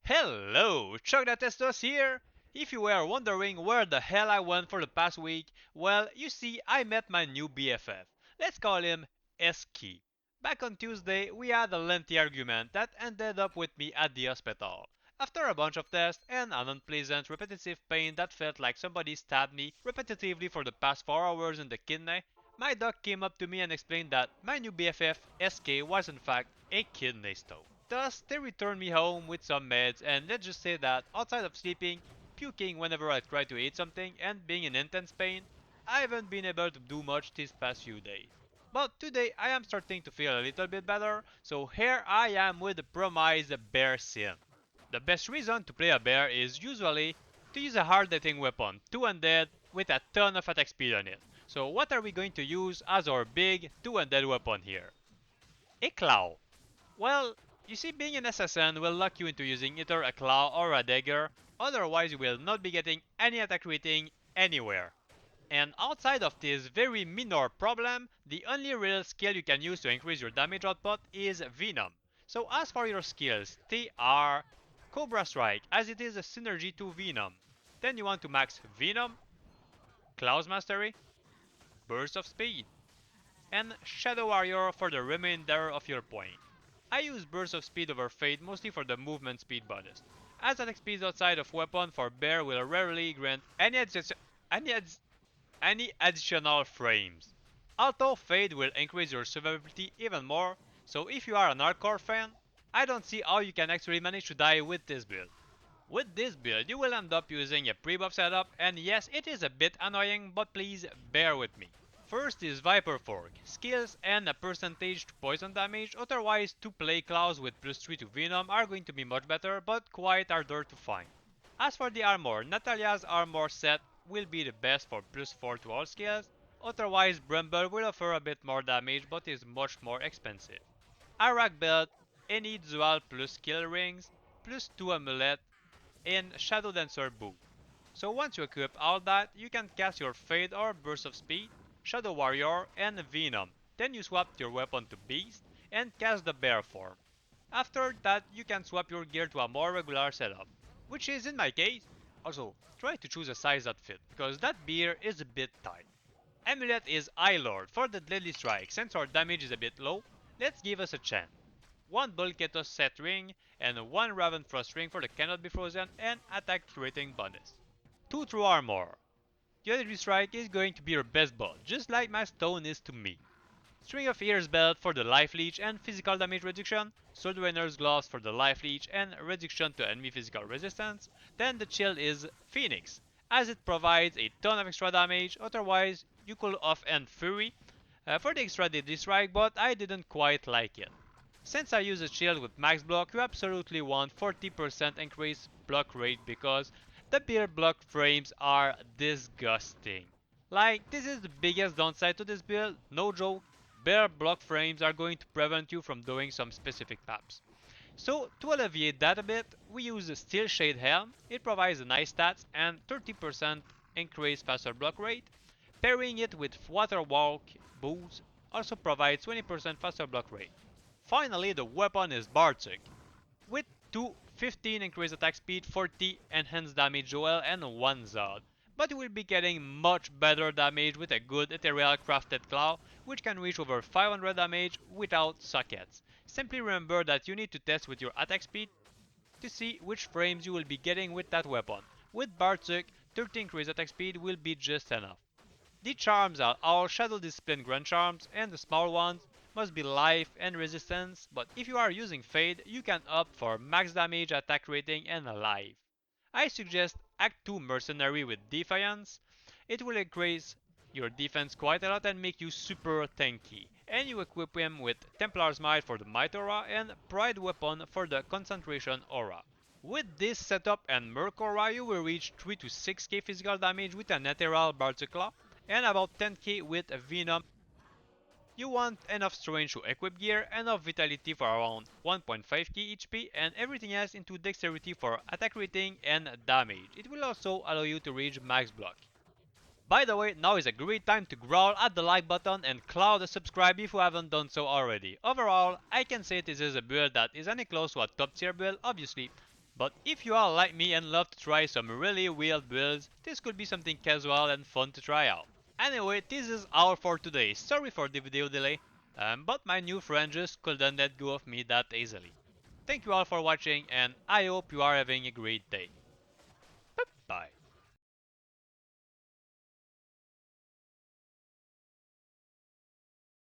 Hello, Chuck the Testos here! If you were wondering where the hell I went for the past week, well, you see, I met my new BFF. Let's call him Eski. Back on Tuesday, we had a lengthy argument that ended up with me at the hospital. After a bunch of tests and an unpleasant repetitive pain that felt like somebody stabbed me repetitively for the past 4 hours in the kidney, my doc came up to me and explained that my new BFF, SK, was in fact a kidney stone. Thus, they returned me home with some meds, and let's just say that outside of sleeping, puking whenever I try to eat something, and being in intense pain, I haven't been able to do much these past few days. But today I am starting to feel a little bit better, so here I am with the promised bear sim. The best reason to play a bear is usually to use a hard hitting weapon, two-handed, with a ton of attack speed on it. So what are we going to use as our big two-handed weapon here? A claw. Well, you see, being an assassin will lock you into using either a claw or a dagger, otherwise you will not be getting any attack rating anywhere. And outside of this very minor problem, the only real skill you can use to increase your damage output is Venom. So as for your skills, they are Cobra Strike, as it is a synergy to Venom. Then you want to max Venom, Claw's Mastery, Burst of Speed, and Shadow Warrior for the remainder of your point. I use Burst of Speed over Fade mostly for the movement speed bonus, as attack speeds outside of weapon for Bear will rarely grant any, any additional frames. Although Fade will increase your survivability even more, so if you are an hardcore fan, I don't see how you can actually manage to die with this build. With this build, you will end up using a pre-buff setup, and yes, it is a bit annoying, but please bear with me. First is Viper Fork, skills and a percentage to poison damage, otherwise 2 play claws with plus 3 to Venom are going to be much better, but quite harder to find. As for the armor, Natalia's armor set will be the best for plus 4 to all skills, otherwise Bramble will offer a bit more damage but is much more expensive. Arak build, any dual plus skill rings, plus 2 amulet, and Shadow Dancer boot. So once you equip all that, you can cast your Fade or Burst of Speed, Shadow Warrior, and Venom. Then you swap your weapon to Beast and cast the Bear form. After that, you can swap your gear to a more regular setup, which is in my case. Also, try to choose a size that fit, because that beer is a bit tight. Amulet is Eye Lord for the Deadly Strike. Since our damage is a bit low, let's give us a chance. One Bulketos set ring and one Raven Frost ring for the cannot be frozen and attack rating bonus. 2 true armor. The Deadly Strike is going to be your best bot, just like my stone is to me. String of Ears belt for the life leech and physical damage reduction, Sword Rainer's gloves for the life leech and reduction to enemy physical resistance, then the shield is Phoenix, as it provides a ton of extra damage, otherwise you could off end Fury for the extra deadly strike, but I didn't quite like it. Since I use a shield with max block, you absolutely want 40% increase block rate because the bear block frames are disgusting. Like, this is the biggest downside to this build, no joke. Bear block frames are going to prevent you from doing some specific maps. So to alleviate that a bit, we use a Steel Shade Helm. It provides a nice stats and 30% increased faster block rate. Pairing it with Water Walk boots also provides 20% faster block rate. Finally, the weapon is Bartuk, with 2 15 increased attack speed, 40 enhanced damage duel, and 1 Zod. But you will be getting much better damage with a good ethereal crafted claw, which can reach over 500 damage without sockets. Simply remember that you need to test with your attack speed to see which frames you will be getting with that weapon. With Bartuk, 30 increased attack speed will be just enough. The charms are all Shadow Discipline Grand Charms, and the small ones must be Life and Resistance, but if you are using Fade, you can opt for Max Damage, Attack Rating, and Life. I suggest Act 2 Mercenary with Defiance. It will increase your defense quite a lot and make you super tanky. And you equip him with Templar's Might for the Might Aura and Pride Weapon for the Concentration Aura. With this setup and Merc Aura, you will reach 3 to 6k physical damage with an Ethereal Bartuk Claw and about 10k with Venom. You want enough strength to equip gear, enough vitality for around 1.5k HP, and everything else into dexterity for attack rating and damage. It will also allow you to reach max block. By the way, now is a great time to growl at the like button and claw the subscribe if you haven't done so already. Overall, I can say this is a build that is any close to a top tier build, obviously. But if you are like me and love to try some really weird builds, this could be something casual and fun to try out. Anyway, this is all for today. Sorry for the video delay, but my new friend just couldn't let go of me that easily. Thank you all for watching, and I hope you are having a great day.